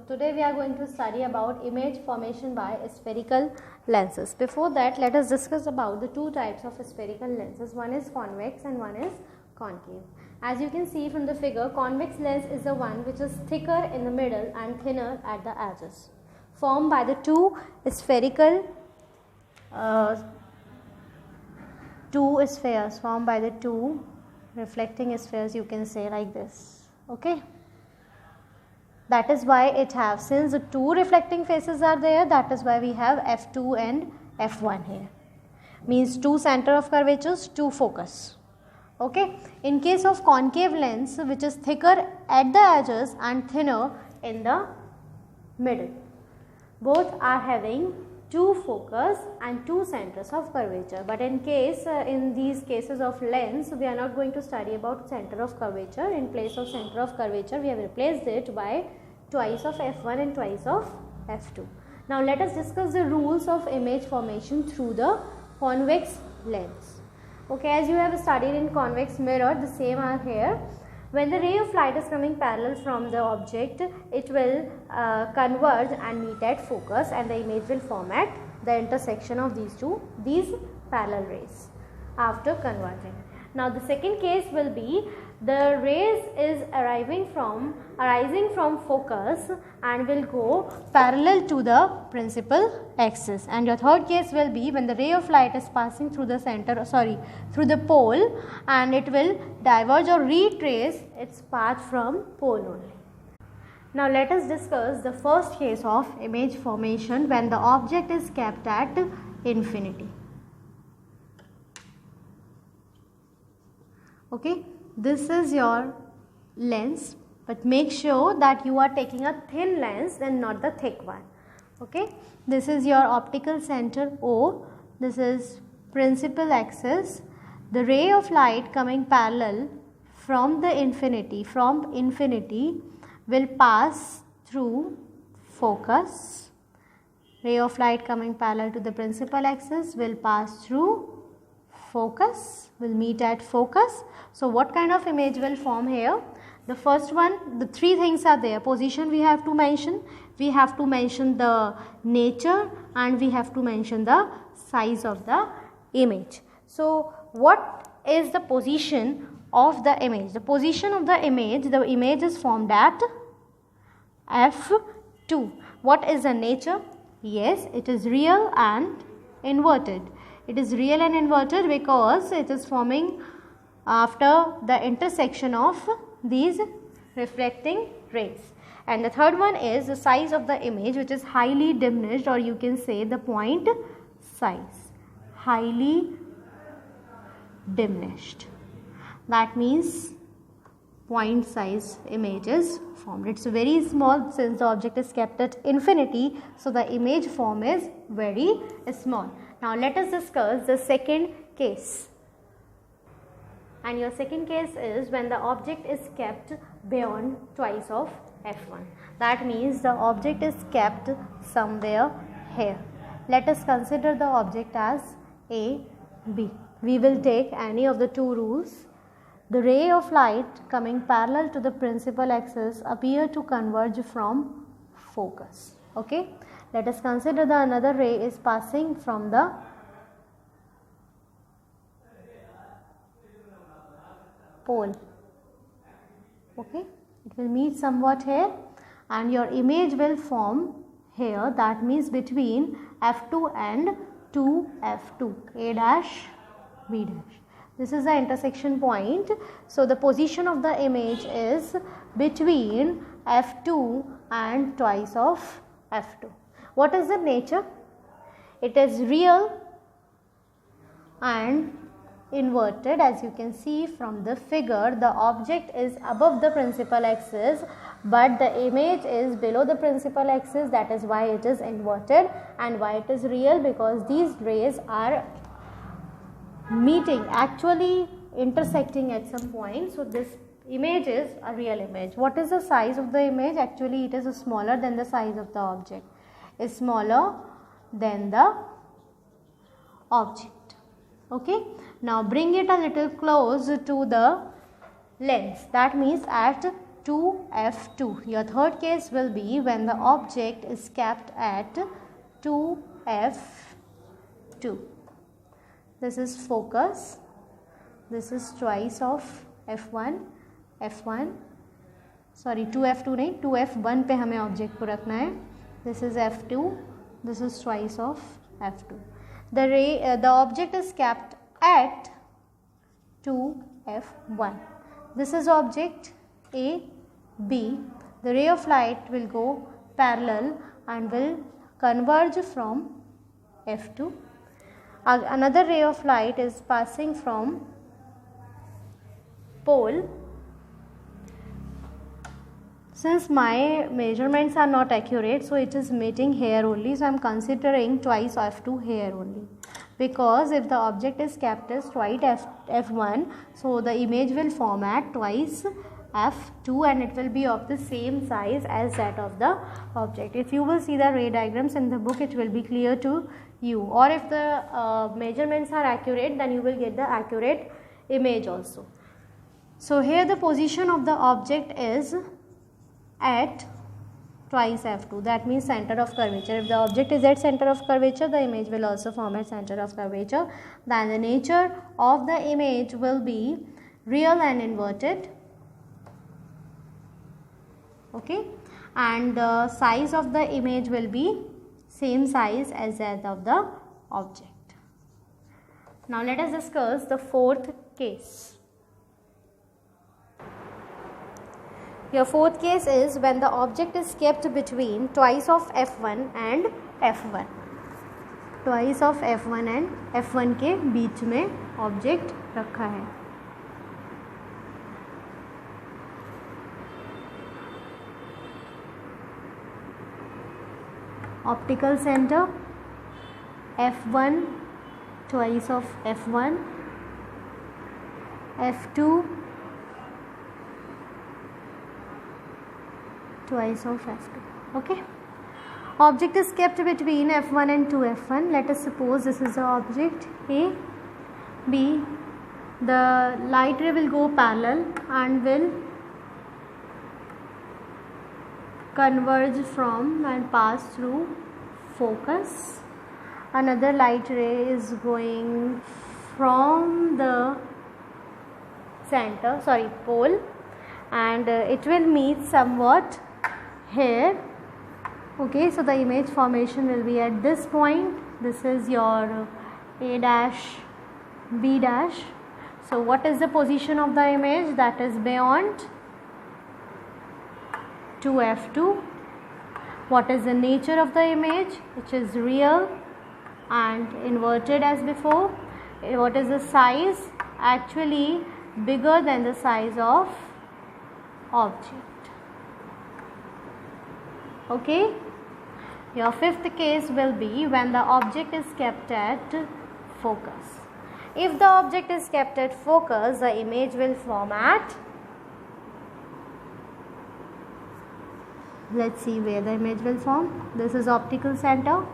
today we are going to study about image formation by spherical lenses. Before that, let us discuss about the two types of spherical lenses. One is convex and one is concave. As you can see from the figure, convex lens is the one which is thicker in the middle and thinner at the edges, formed by the two spherical two spheres, formed by the two reflecting spheres, you can say like this. Okay. That is why it have, since the two reflecting faces are there, that is why we have F2 and F1 here. Means two center of curvatures, two focus. Okay. In case of concave lens, which is thicker at the edges and thinner in the middle, both are having two focus and two centers of curvature. But in these cases of lens, we are not going to study about center of curvature. In place of center of curvature, we have replaced it by twice of F1 and twice of F2. Now let us discuss the rules of image formation through the convex lens. Okay, as you have studied in convex mirror, the same are here. When the ray of light is coming parallel from the object, it will converge and meet at focus, and the image will form at the intersection of these parallel rays after converging. Now the second case will be the rays is arising from focus and will go parallel to the principal axis. And your third case will be when the ray of light is passing through the through the pole, and it will diverge or retrace its path from pole only. Now let us discuss the first case of image formation when the object is kept at infinity. Okay, this is your lens, but make sure that you are taking a thin lens and not the thick one. Okay, this is your optical center O, this is principal axis. The ray of light coming parallel from infinity will pass through focus. Ray of light coming parallel to the principal axis will pass through focus, will meet at focus. So what kind of image will form here? The first one, the three things are there. Position we have to mention the nature, and we have to mention the size of the image. So what is the position of the image? The position of the image is formed at F2. What is the nature? Yes, it is real and inverted. It is real and inverted because it is forming after the intersection of these reflecting rays. And the third one is the size of the image, which is highly diminished, or you can say the point size, highly diminished. That means point size image is formed. It's very small since the object is kept at infinity, so the image form is very small. Now let us discuss the second case. And your second case is when the object is kept beyond twice of F1. That means the object is kept somewhere here. Let us consider the object as A, B. We will take any of the two rules. The ray of light coming parallel to the principal axis appear to converge from focus. Okay. Let us consider the another ray is passing from the pole. Okay, it will meet somewhat here, and your image will form here. That means between F2 and 2F2, A dash, B dash. This is the intersection point. So the position of the image is between F2 and twice of F2. What is the nature? It is real and inverted. As you can see from the figure, the object is above the principal axis, but the image is below the principal axis. That is why it is inverted. And why it is real? Because these rays are meeting, actually intersecting at some point. So this image is a real image. What is the size of the image? Actually it is smaller than the size of the object. Is smaller than the object. Okay. Now bring it a little close to the lens. That means at 2f2. Your third case will be when the object is kept at 2f2. This is focus. This is twice of f1, sorry 2f2 नहीं 2f1 पे हमें object को रखना है. This is f2. This is twice of f2. The object is kept at 2f1. This is object A, B. The ray of light will go parallel and will converge from f2. Another ray of light is passing from pole. Since my measurements are not accurate, so it is meeting here only. So I am considering twice f2 here only. Because if the object is kept as twice f1, so the image will form at twice f2 and it will be of the same size as that of the object. If you will see the ray diagrams in the book, it will be clear to you. Or if the measurements are accurate, then you will get the accurate image also. So here the position of the object is at twice f2, that means center of curvature. If the object is at center of curvature, the image will also form at center of curvature. Then the nature of the image will be real and inverted, okay, and the size of the image will be same size as that of the object. Now let us discuss the fourth case. Your fourth case is when the object is kept between twice of f1 and f1. Twice of f1 and f1 के बीच में object रखा है. Optical center f1 twice of f1, f2 twice of f2. Okay, object is kept between f1 and 2f1. Let us suppose this is the object A, B. The light ray will go parallel and will converge from and pass through focus. Another light ray is going from the center, sorry, pole, and it will meet somewhat here. Okay, so the image formation will be at this point. This is your A dash, B dash. So what is the position of the image? That is beyond 2f2. What is the nature of the image? Which is real and inverted as before. What is the size? Actually bigger than the size of object. Okay, your fifth case will be when the object is kept at focus. If the object is kept at focus, the image will form at, let's see where the image will form. This is optical center,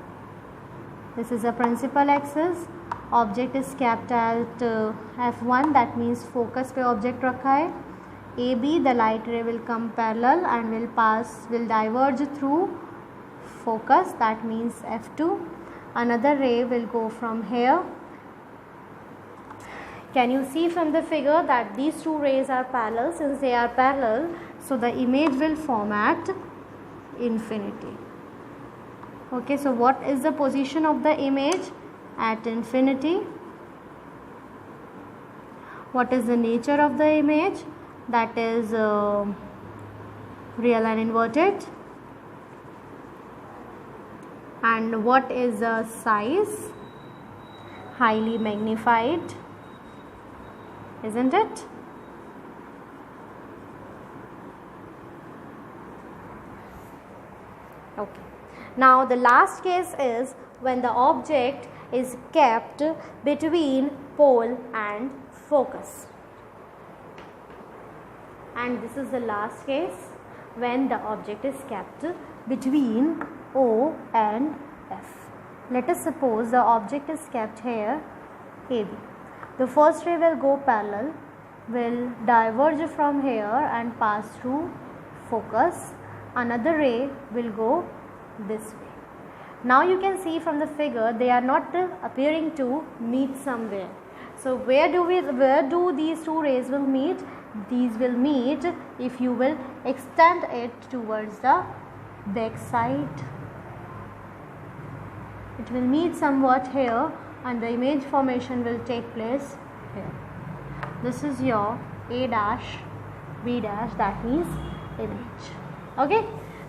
this is the principal axis. Object is kept at f1, that means focus पे object रखा है. AB, the light ray will come parallel and will diverge through focus, that means f2. Another ray will go from here. Can you see from the figure that these two rays are parallel? Since they are parallel, so the image will form at infinity. Okay, so what is the position of the image at infinity? What is the nature of the image? That is real and inverted. And what is the size? Highly magnified, isn't it? Okay. Now the last case is when the object is kept between pole and focus. And this is the last case when the object is kept between O and F. Let us suppose the object is kept here AB. The first ray will go parallel, will diverge from here and pass through focus, another ray will go this way. Now you can see from the figure they are not appearing to meet somewhere. So where do these two rays will meet? These will meet if you will extend it towards the back side. It will meet somewhat here and the image formation will take place here. This is your A dash, B dash, that means image. Okay.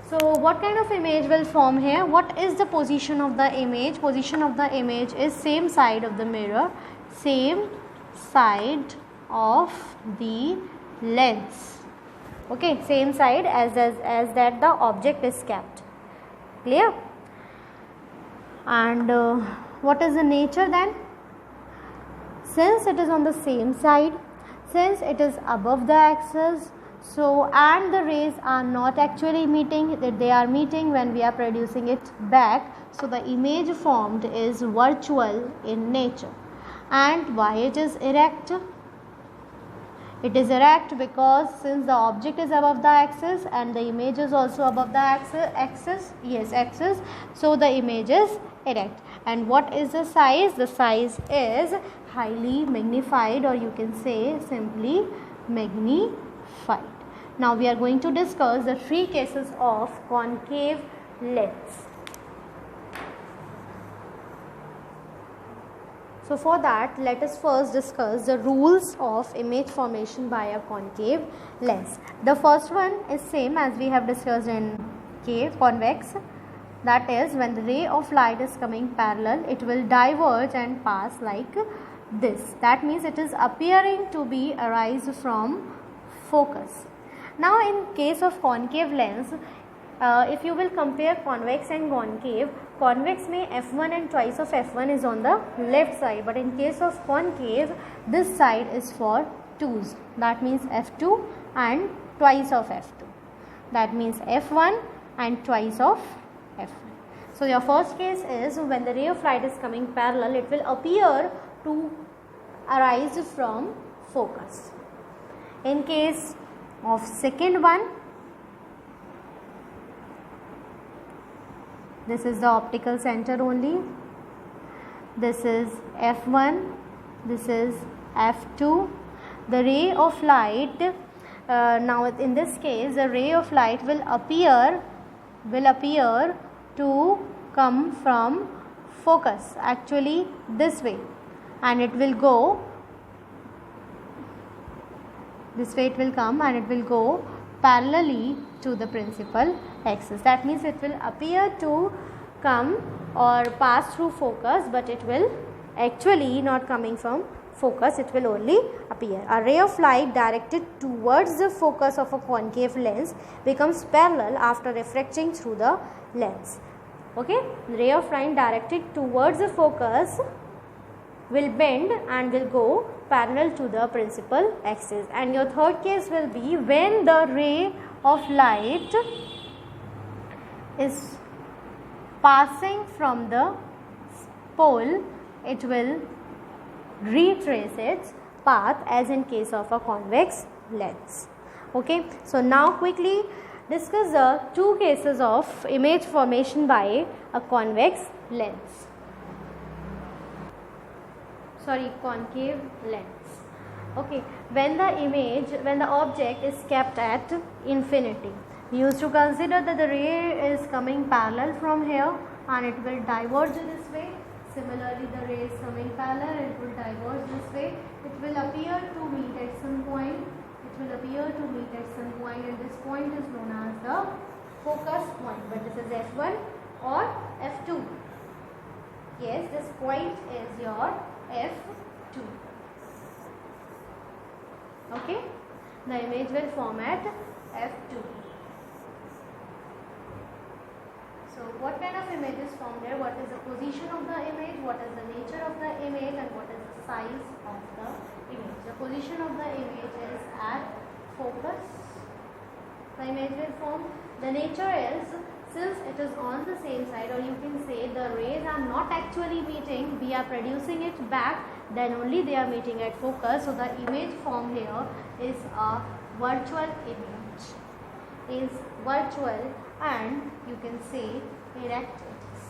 So what kind of image will form here? What is the position of the image? Position of the image is same side of the mirror, same side of the lens. Okay, same side as that the object is kept. Clear? And what is the nature then? Since it is on the same side, since it is above the axis, so and the rays are not actually meeting, that they are meeting when we are producing it back, so the image formed is virtual in nature. And why it is erect? It is erect because since the object is above the axis and the image is also above the axis, so the image is erect. And what is the size? The size is highly magnified, or you can say simply magnified. Now we are going to discuss the three cases of concave lens. So for that, let us first discuss the rules of image formation by a concave lens. The first one is same as we have discussed in convex. That is, when the ray of light is coming parallel, it will diverge and pass like this. That means it is appearing to be arise from focus. Now in case of concave lens, if you will compare convex and concave, convex may f1 and twice of f1 is on the left side, but in case of concave, this side is for 2's. That means f2 and twice of f2. That means f1 and twice of f1. So your first case is when the ray of light is coming parallel, it will appear to arise from focus. In case of second one, this is the optical center only. This is f1, this is f2. The ray of light, now in this case the ray of light will appear to come from focus, actually this way, and it will go this way, it will come and it will go parallelly to the principal axis. That means it will appear to come or pass through focus, but it will actually not coming from focus, it will only appear. A ray of light directed towards the focus of a concave lens becomes parallel after refracting through the lens. Okay, the ray of light directed towards the focus will bend and will go parallel to the principal axis. And your third case will be when the ray of light is passing from the pole, it will retrace its path as in case of a convex lens. Okay, so now quickly discuss the two cases of image formation by a convex lens. Concave lens. Okay, when the object is kept at infinity, we used to consider that the ray is coming parallel from here and it will diverge this way. Similarly, the ray is coming parallel, it will diverge this way. It will appear to meet at some point. And this point is known as the focus point. But this is f1 or f2. Yes, this point is your f2. Okay, the image will form at f2. So what kind of image is formed here? What is the position of the image? What is the nature of the image? And what is the size of the image? The position of the image is at focus. The image will form. The nature is, since it is on the same side, or you can say the rays are not actually meeting, we are producing it back, then only they are meeting at focus. So the image formed here is a virtual image. is virtual and you can say erect it is.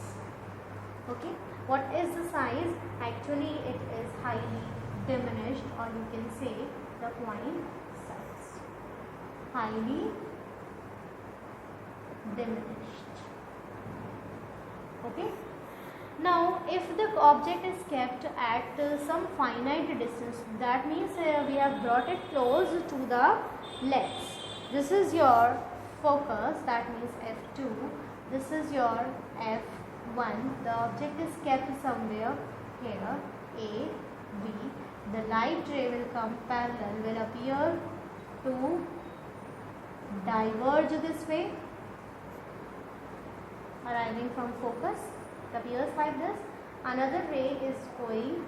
Okay, what is the size? Actually it is highly diminished, or you can say the point size, highly diminished. Okay, now if the object is kept at some finite distance, that means we have brought it close to the lens. This is your focus, that means f2, this is your f1. The object is kept somewhere here, A, B. The light ray will come parallel, will appear to diverge this way, arriving from focus. It appears like this. Another ray is going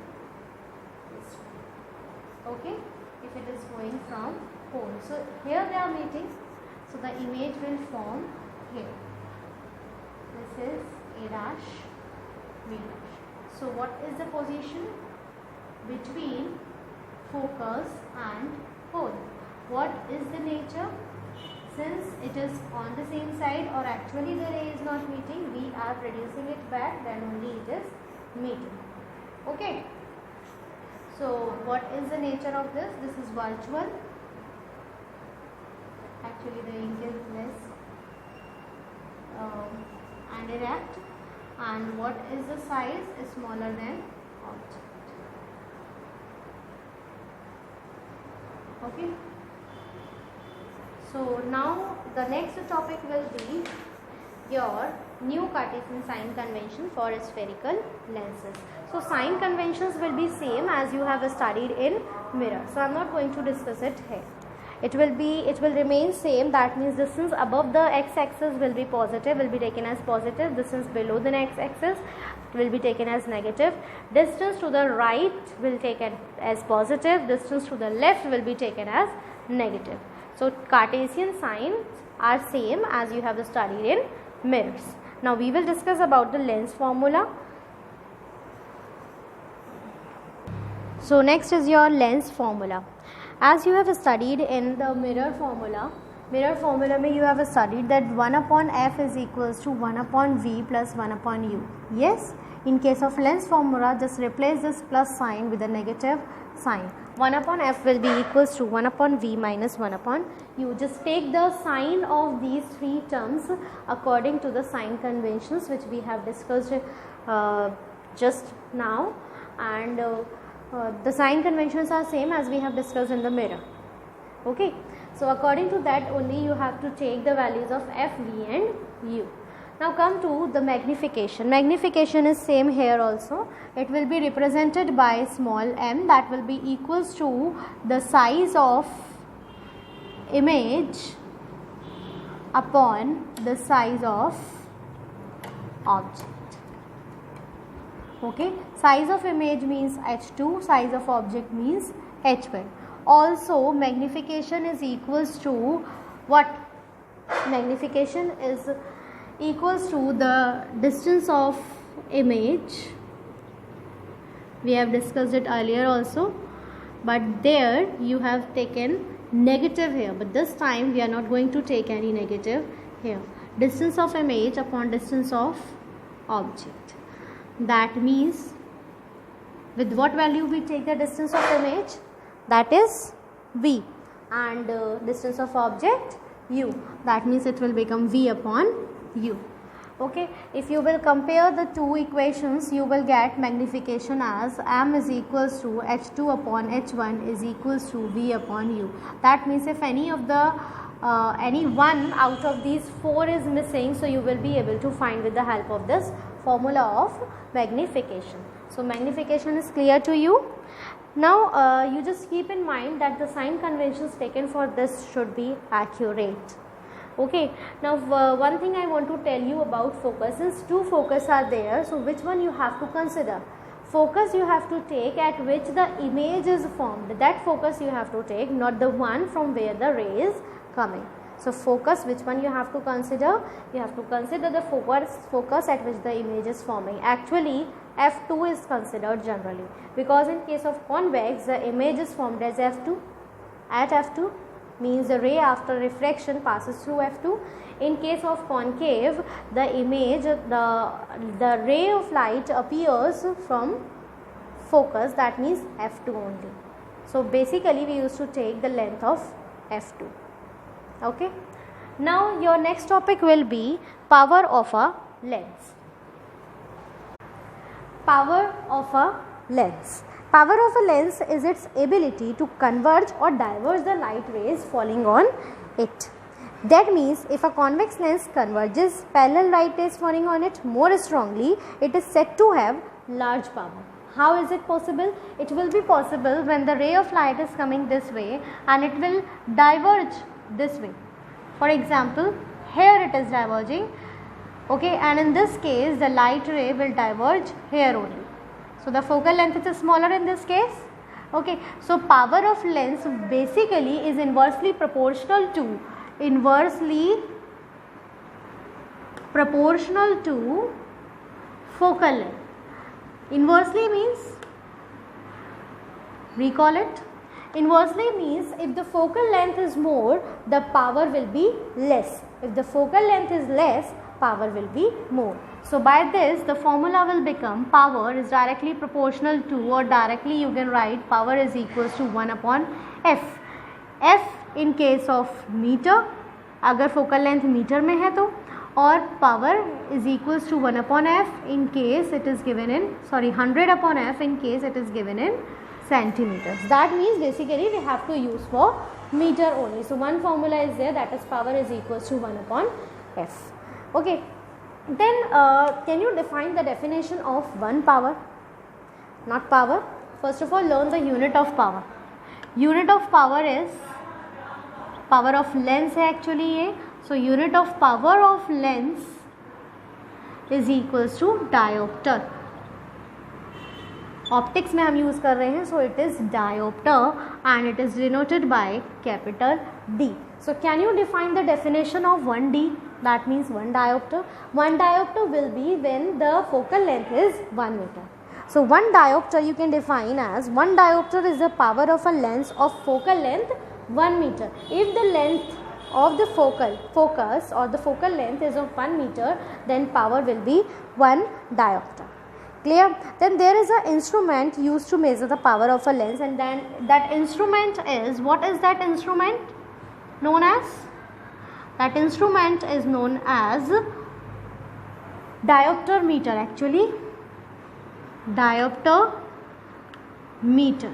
this way. Okay, if it is going from pole. So here they are meeting. So the image will form here. This is A dash, B dash. So what is the position between focus and pole? What is the nature? Since it is on the same side, or actually the ray is not meeting, we are producing it back, then only it is meeting. Okay. So what is the nature of this? This is virtual. Actually the ink is less, and erect. And what is the size? Is smaller than object. Okay. So now the next topic will be your new Cartesian sign convention for spherical lenses. So sign conventions will be same as you have studied in mirror. So I am not going to discuss it here. It will remain same. That means distance above the x-axis will be positive, will be taken as positive. Distance below the x-axis will be taken as negative. Distance to the right will be taken as positive. Distance to the left will be taken as negative. So Cartesian signs are same as you have studied in mirrors. Now we will discuss about the lens formula. So next is your lens formula. As you have studied in the mirror formula mein you have studied that 1 upon f is equals to 1 upon v plus 1 upon u. Yes, in case of lens formula, just replace this plus sign with a negative sign. 1 upon f will be equals to 1 upon v minus 1 upon u. Just take the sign of these three terms according to the sign conventions which we have discussed just now, and the sign conventions are same as we have discussed in the mirror. Okay, so according to that only you have to take the values of f, v and u. Now come to the magnification. Magnification is same here also. It will be represented by small m, that will be equals to the size of image upon the size of object. Okay, size of image means h2, size of object means h1. Also magnification is equals to what? Magnification is equals to the distance of image. We have discussed it earlier also, but there you have taken negative here, but this time we are not going to take any negative here. Distance of image upon distance of object. That means with what value we take the distance of image? That is v, and distance of object u. That means it will become v upon u. Okay, if you will compare the two equations, you will get magnification as m is equals to h2 upon h1 is equals to v upon u. That means if any of the any one out of these four is missing, so you will be able to find with the help of this formula of magnification. So magnification is clear to you. Now you just keep in mind that the sign conventions taken for this should be accurate. Okay, now one thing I want to tell you about focus is two focus are there. So which one you have to consider? Focus you have to take at which the image is formed. That focus you have to take, not the one from where the ray is coming. So focus, which one you have to consider? You have to consider the focus at which the image is forming. Actually f2 is considered generally, because in case of convex the image is formed as f2 at f2. means the ray after refraction passes through f2. In case of concave, the image, the ray of light appears from focus, that means f2 only. So basically we used to take the length of f2. Okay. Now your next topic will be power of a lens. Power of a lens. Power of a lens is its ability to converge or diverge the light rays falling on it. That means if a convex lens converges parallel light rays falling on it more strongly, it is said to have large power. How is it possible? It will be possible when the ray of light is coming this way and it will diverge this way. For example, here it is diverging, okay, and in this case the light ray will diverge here only. So the focal length is smaller in this case. Okay, so power of lens basically is inversely proportional to focal length. Inversely means, recall it, inversely means if the focal length is more, the power will be less. If the focal length is less, power will be more. So by this the formula will become power is directly proportional to, or directly you can write power is equals to 1 upon f. f in case of meter, अगर focal length meter में है तो, और power is equals to 1 upon f in case it is given in, 100 upon f in case it is given in centimeters. That means basically we have to use for meter only. So one formula is there, that is power is equals to 1 upon f. Okay. Then can you define the definition of one power? Not power. First of all, learn the unit of power. Unit of power is power of lens है actually ये. So unit of power of lens is equals to diopter. Optics में हम use कर रहे हैं, so it is diopter and it is denoted by capital D. So can you define the definition of 1D? That means 1 diopter. 1 diopter will be when the focal length is 1 meter. So 1 diopter you can define as 1 diopter is the power of a lens of focal length 1 meter. If the length of the focus or the focal length is of 1 meter, then power will be 1 diopter. Clear? Then there is an instrument used to measure the power of a lens, and then that instrument is, what is that instrument known as? That instrument is known as diopter meter actually. Diopter meter.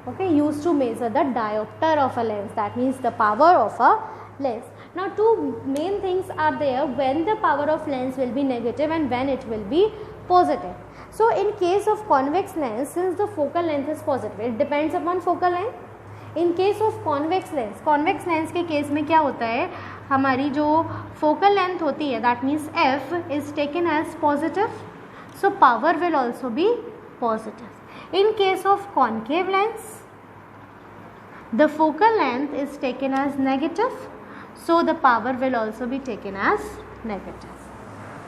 Okay, used to measure the diopter of a lens, that means the power of a lens. Now two main things are there when the power of lens will be negative and when it will be positive. So in case of convex lens, since the focal length is positive, it depends upon focal length. In case of convex lens के case में क्या होता है, हमारी जो focal length होती है that means F is taken as positive, so power will also be positive. In case of concave lens the focal length is taken as negative, so the power will also be taken as negative.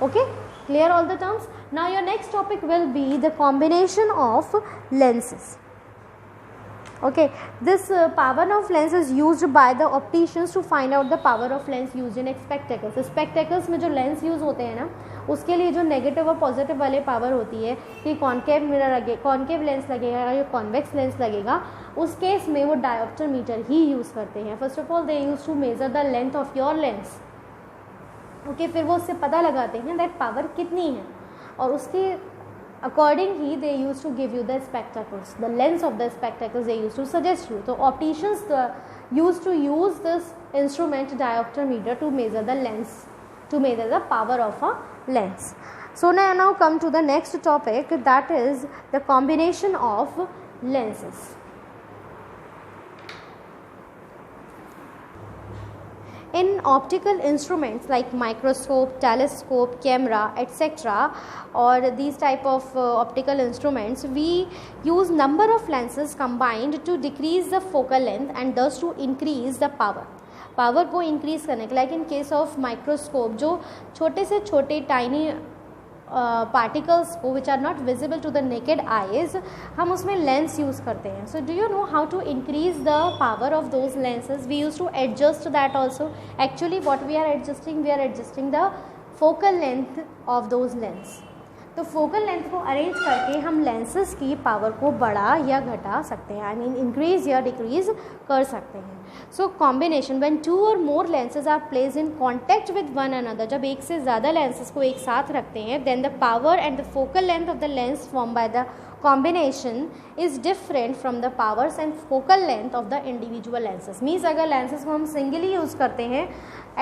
Okay, clear all the terms? Now your next topic will be the combination of lenses. Okay, this power of lens is used by the opticians to find out the power of lens used in spectacles. Spectacles में जो lens use होते हैं ना, उसके लिए जो negative और positive वाले पावर होती है कि कॉन्केव मिरर लगे, कॉन्केव लेंस लगेगा या कॉन्वेक्स लेंस लगेगा, उस केस में वो डायोप्टर मीटर ही यूज़ करते हैं. First of all they use to measure the length of your lens. Okay, फिर वो उससे पता लगाते हैं दैट पावर कितनी है और उसके अकॉर्डिंग ही they use to give you the spectacles, the lens of the spectacles they use to suggest you. तो opticians use to use this instrument dioptre meter to measure the lens, to measure the power of a lens. So now come to the next topic, that is the combination of lenses. In optical instruments like microscope, telescope, camera, etc., or these type of optical instruments, we use number of lenses combined to decrease the focal length and thus to increase the power. Power को increase करने के, like in case of microscope जो छोटे से छोटे tiny particles को which are not visible to the naked eyes, हम उसमें लेंस यूज़ करते हैं. So do you know how to increase the power of those lenses? We use to adjust that also. Actually what we are adjusting the focal length of those lens. तो focal length को arrange करके हम lenses की power को बढ़ा या घटा सकते हैं, आई मीन इंक्रीज या डिक्रीज कर सकते हैं. So combination, when two or more lenses are placed in contact with one another, जब एक से ज़्यादा लेंसेज को एक साथ रखते हैं, then the power and the focal length of the lens form by the combination is different from the powers and focal length of the individual lenses. Means अगर lenses को हम singly use करते हैं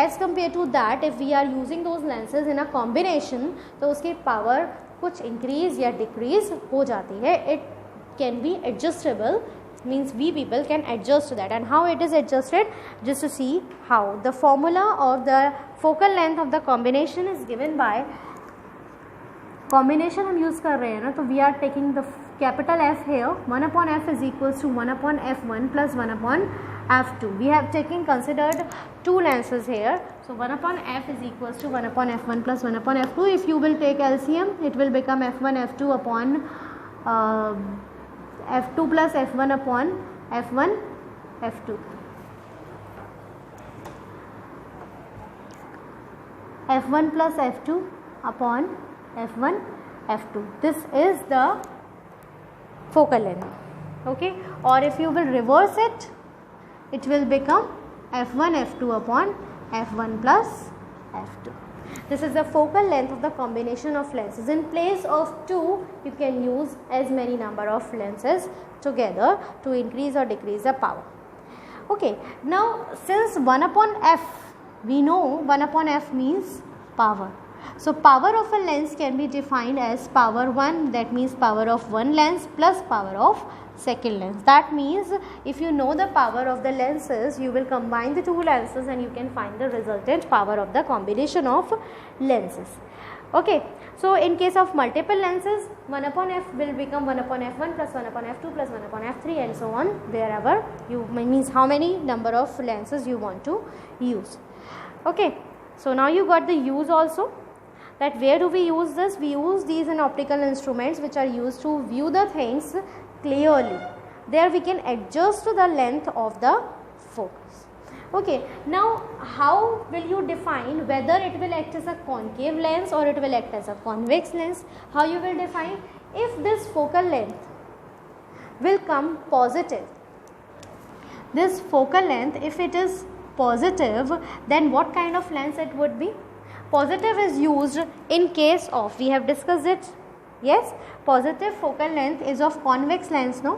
as compared to that if we are using those lenses in a combination, तो उसकी power कुछ increase या decrease हो जाती है. It can be adjustable, means we people can adjust that. And how it is adjusted? Just to see how the formula of the focal length of the combination is given by, combination हम use कर रहे हैं ना, तो we are taking the capital F here. 1/f is equals to 1/f1 plus 1/f2. We have taking considered two lenses here. So 1/f is equals to 1/f1 plus 1/f2. If you will take LCM, it will become f1 f2 upon f2 plus f1 upon f1 f2. f1 plus f2 upon f1 f2. This is the focal length. Okay, or if you will reverse it, it will become f1 f2 upon f1 plus f2. This is the focal length of the combination of lenses. In place of 2, you can use as many number of lenses together to increase or decrease the power. Okay, now since 1/f, we know 1/f means power. So power of a lens can be defined as power 1, that means power of one lens plus power of second lens. That means if you know the power of the lenses, you will combine the two lenses and you can find the resultant power of the combination of lenses. Okay, so in case of multiple lenses, 1/f will become 1/f1 plus 1/f2 plus 1/f3 and so on, wherever you, means how many number of lenses you want to use. Okay, so now you got the use also. That where do we use this? We use these in optical instruments which are used to view the things clearly. There we can adjust the length of the focus. Okay, now how will you define whether it will act as a concave lens or it will act as a convex lens? How you will define? If this focal length will come positive, this focal length, if it is positive, then what kind of lens it would be? Positive is used in case of, we have discussed it, yes, positive focal length is of convex lens, no?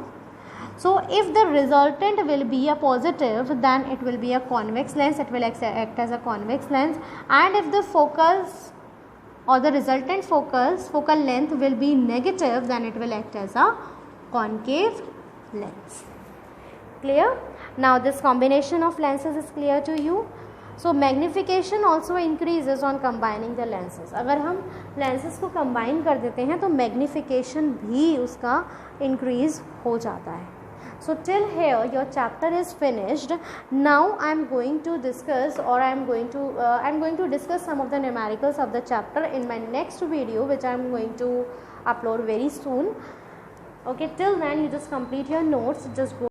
So if the resultant will be a positive, then it will be a convex lens, it will act as a convex lens. And if the focus or the resultant focal length will be negative, then it will act as a concave lens. Clear? Now this combination of lenses is clear to you. So magnification also increases on combining the lenses. अगर हम lenses को combine कर देते हैं तो magnification भी उसका increase हो जाता है. So till here your chapter is finished. Now I am going to discuss, or I am going to discuss some of the numericals of the chapter in my next video, which I am going to upload very soon. Okay, till then you just complete your notes. Just go